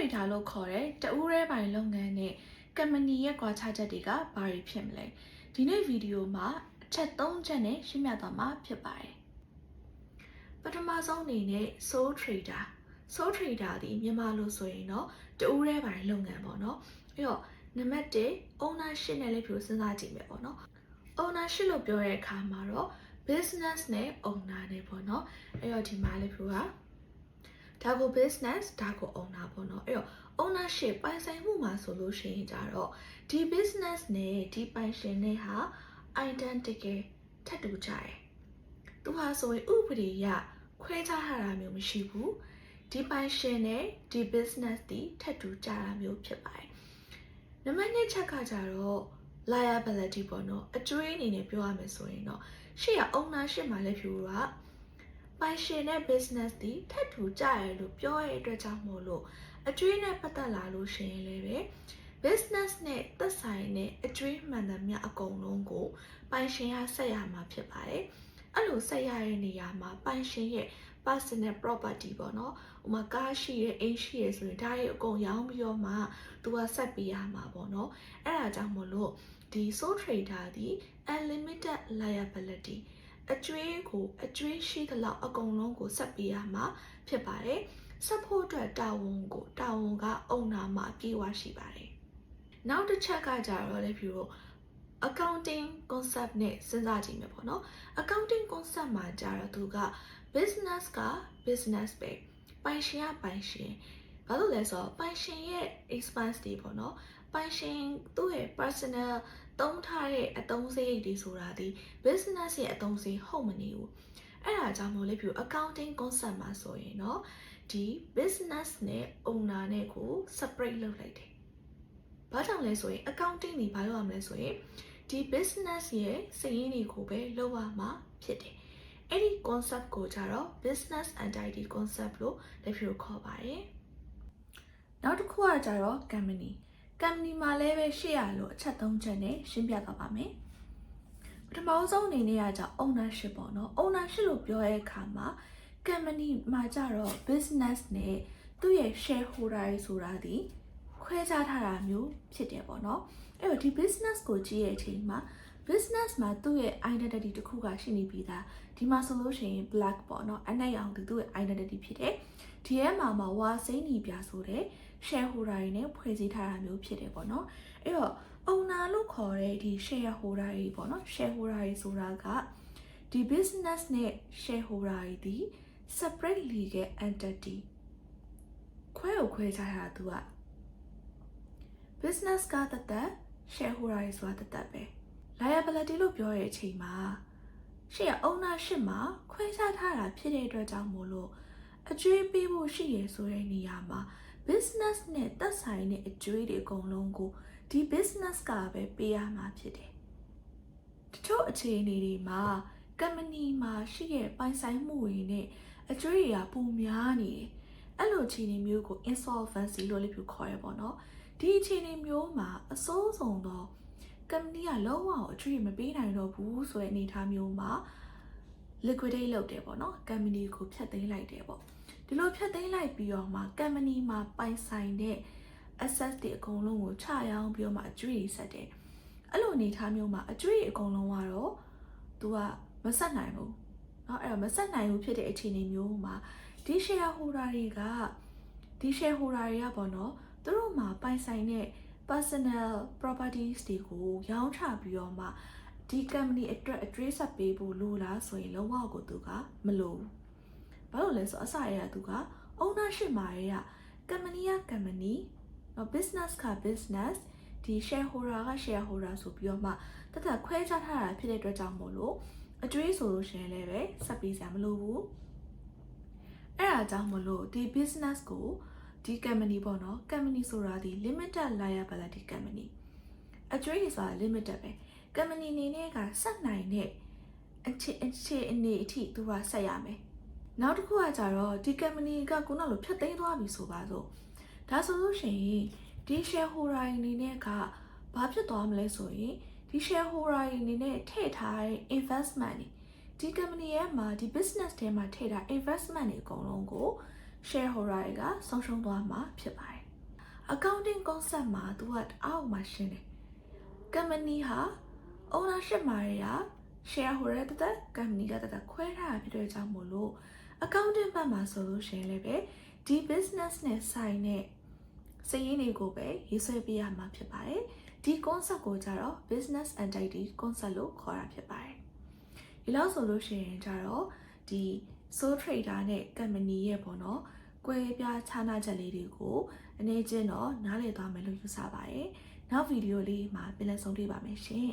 trader လို့ခေါ်တဲ့တဦးရဲပိုင်လုပ်ငန်းနဲ့ company ရဲ့ကွာခြားချက်တွေကဘာတွေဖြစ်မလဲဒီနေ့ဗီဒီယိုမှာအချက်3ချက်နဲ့ရှင်းပြသွားမှာဖြစ်ပါတယ်ပထမဆုံးအနေနဲ့ sole trader ဒီမြန်မာလို့ဆိုရင်တော့တဦးရဲပိုင်လုပ်ငန်းပေါ့နော်အဲ့တော့နံပါတ်1 ownership နဲ့လည်းပြောစဉ်းစားကြည့်မယ်ပေါ့နော် ownership လို့ပြောတဲ့အခါမှာတော့ business နဲ့ owner နဲ့ပေါ့နော်အဲ့တော့ဒီမှာလည်းပြောတာဒါကို business ဒါကို owner ပေါ့နော်အဲ့တော့ ownership ပိုင်ဆိုင်မှုမှာဆိုလို့ရှိရင်ကြတော့ဒီ business နဲ့ဒီပိုင်ရှင်နဲ့ဟာ identical ထပ်တူကြတယ်သူဟာဆိုရင်ဥပဒေအရခွဲခြားထားတာမျိုးမရှိဘူးဒီပိုင်ရှင်နဲ့ဒီ business ဒီထပ်တူကြတာမျိုးဖြစ်ပါတယ်နံပါတ်2ချက်ကကြတော့ liability ပေါ့နော်အကျွေးအနေနဲ့ပြောရမယ်ဆိုရင်တော့ရှေ့က ownership မှာလည်းပြောတာပိုင်ရှင်နဲ့ business ဒီထပ်တူကြရလို့ပြောရတဲ့အတွက်ကြောင့်မို့လို့အကျွေးနဲ့ပတ်သက်လာလို့ရှိရင်လည်းပဲ business နဲ့သက်ဆိုင်တဲ့အကျွေးမှန်သမျှအကုန်လုံးကိုပိုင်ရှင်ကဆက်ရမှာဖြစ်ပါတယ်အဲ့လိုဆက်ရတဲ့နေရာမှာပိုင်ရှင်ရဲ့ personal property ပေါ့နော်ဥပမာကားရှိရဲ့အိမ်ရှိရဲ့ဆိုရင်ဒါတွေအကုန်ရောင်းပြီးတော့မှသူကဆက်ပေးရမှာပေါ့နော်အဲ့ဒါကြောင့်မို့လို့ဒီ sole trader ဒီ unlimited liability အကျွေးရှိသလောက်အကုန်လုံးကိုဆက်ပေးရမှာဖြစ်ပါတယ်ဆက်ဖို့အတွက်တာဝန်က owner မှာအပြည့်အဝရှိပါတယ်နောက်တစ်ချက်ကကြတော့လေပြီးတော့ accounting concept နဲ့စဉ်းစားကြည့်မယ်ပေါ့နော် accounting concept မှာကြတော့သူက business က business ပဲပိုင်ရှင်ကပိုင်ရှင်ဘာလို့လဲဆိုတော့ပိုင်ရှင်ရဲ့ expense တွေပေါ့နော်ပိုင်ရှင်သူ့ရဲ့ personal သုံးထားတဲ့အသုံးစရိတ်တွေဆိုတာဒီ business ရဲ့အသုံးစရိတ်ဟုတ်မနေဘူးအဲ့ဒါကြောင့်မို့လေပြီး accounting concept မှာဆိုရင်เนาะဒီ business နဲ့ owner နဲ့ကို separate လုပ်လိုက်တယ်ဘာကြောင့်လဲဆိုရင် accounting တွေဘာလုပ်ရမလဲဆိုရင်ဒီ business ရဲ့စာရင်းတွေကိုပဲလုပ်ရမှာဖြစ်တယ်အဲ့ဒီ concept ကိုကြတော့ business entity concept လို့လည်းပြောခေါ်ပါတယ်နောက်တစ်ခုကကြတော့ company မှာလည်းပဲရှေ့ရလို့အချက်3ချက်နဲ့ရှင်းပြသွားပါမယ်ပထမဆုံးအနေနဲ့ကကြ ownership ပေါ့နော် ownership လို့ပြောတဲ့အခါမှာ company မှာကြတော့ business နဲ့သူ့ရဲ့ shareholder တွေဆိုတာဒီခွဲခြားထားတာမျိုးဖြစ်တယ်ပေါ့နော်အဲ့တော့ဒီ business ကိုကြည့်ရဲ့အချိန်မှာ business မှာသူ့ရဲ့ identity တစ်ခုကရှိနေပြီးသားဒီမှာဆိုလို့ရှိရင် black ပေါ့နော်အနက်ရောင်သူ့ရဲ့ identity ဖြစ်တယ်ဒီထဲမှာဝါစိမ့်ညီပြဆိုတဲ့ shareholder တွေနဲ့ဖွဲ့စည်းထားတာမျိုးဖြစ်တယ်ပေါ့နော်အဲ့တော့ owner လို့ခေါ်တဲ့ဒီ shareholder တွေပေါ့နော် shareholder တွေဆိုတာကဒီ business နဲ့ shareholder တွေဒီ separate legal entity ခွဲခြားတာသူက business ကတသက် shareholder တွေဆိုတာတသက်ပဲ liability လို့ပြောတဲ့အချိန်မှာရှေ့ ownership မှာခွဲခြားထားတာဖြစ်တဲ့အတွက်ကြောင့်မို့လို့အကျွေးပေးဖို့ရှိရဆိုတဲ့နေရာမှာ business နဲ့သက်ဆိုင်တဲ့အကျွေးတွေအကုန်လုံးကိုဒီ business ကပဲပေးရမှာဖြစ်တယ်တချို့အခြေအနေတွေမှာ company မှာရှိတဲ့ပိုင်ဆိုင်မှုတွေနဲ့အကျွေးတွေကပိုများနေတယ်အဲ့လိုအခြေအနေမျိုးကို insolvency လို့လည်းပြောခေါ်ရပါတော့ဒီအခြေအနေမျိုးမှာအစိုးဆုံးတော့ company ကလုံးဝအကျွေးမပေးနိုင်တော့ဘူးဆိုတဲ့အနေအထားမျိုးမှာ liquidate လုပ်တယ်ပေါ့နော် company ကိုဖျက်သိမ်းလိုက်တယ်ပေါ့ဒီလိုဖျက်သိမ်းလိုက်ပြီးတော့မှ company မှာပိုင်ဆိုင်တဲ့ assets တွေအကုန်လုံးကိုချရောင်းပြီးတော့မှအကျွေးဆက်တယ်အဲ့လိုအနေအထားမျိုးမှာအကျွေးအကုန်လုံးကတော့သူကမဆက်နိုင်ဘူးเนาะအဲ့တော့မဆက်နိုင်ဘူးဖြစ်တဲ့အခြေအနေမျိုးမှာဒီ shareholder တွေကပေါ့နော်သူတို့မှာပိုင်ဆိုင်တဲ့ personal properties တွေကိုရောင်းချပြီးတော့မှဒီ company အတွက်အကျွေးဆက်ပေးဖို့လိုလားဆိုရင်လုံးဝကိုသူကမလိုဘူးဘာလို့လဲဆိုအစရကသူက ownership မှာရ company က company နော် business က business ဒီ shareholder က shareholder ဆိုပြီးတော့မှတသက်ခွဲခြားထားတာဖြစ်တဲ့အတွက်ကြောင့်မို့လို့အကျွေးဆိုလို့ရှိရင်လည်းပဲဆက်ပေးစရာမလိုဘူးအဲ့ဒါကြောင့်မို့လို့ဒီ business ကိုဒီ company ပေါ့နော် company ဆိုတာဒီ limited liability company အကျွေးဆိုတာ limited ပဲ company အနေနဲ့ကဆက်နိုင်တဲ့အခြေအနေအထိသူကဆက်ရမယ်နောက်တစ်ခုကကြတော့ဒီ company ကခုနလိုဖြတ်သိမ်းသွားပြီဆိုပါစို့ဒါဆိုလို့ရှိရင်ဒီ shareholder အနေနဲ့ကဘာဖြစ်သွားမလဲဆိုရင်ဒီ shareholder အနေနဲ့ထည့်ထားတဲ့ investment တွေဒီ company ရဲ့မှာဒီ business ထဲမှာထည့်ထား investment တွေအကုန်လုံးကို shareholder တွေကဆုံးရှုံးသွားမှာဖြစ်ပါတယ် accounting concept မှာသူကအောက်မှာရှင်းတယ် company ဟာ ownership မှာရ shareholder တသက် company ကတသက်ခွဲထားတာဖြစ်တဲ့ကြောင့်မို့လို့ accounting ဘက်မှာဆိုလို့ရှိရင်လည်းပဲဒီ business နဲ့ဆိုင်တဲ့စာရင်းတွေကိုပဲရေးဆွဲပေးရမှာဖြစ်ပါတယ်ဒီ concept ကိုကြတော့ business entity concept လို့ခေါ်တာဖြစ်ပါတယ်ဒီလောက်ဆိုလို့ရှိရင်ကြတော့ဒီ sole trader နဲ့ company ရဲ့ပေါ့နော်ကွဲပြားခြားနားချက်လေးတွေကိုအနေချင်းတော့နားလည်သွားမယ်လို့ယူဆပါတယ်နောက်ဗီဒီယိုလေးမှာပြန်လည်ဆုံတွေ့ပါမယ်ရှင်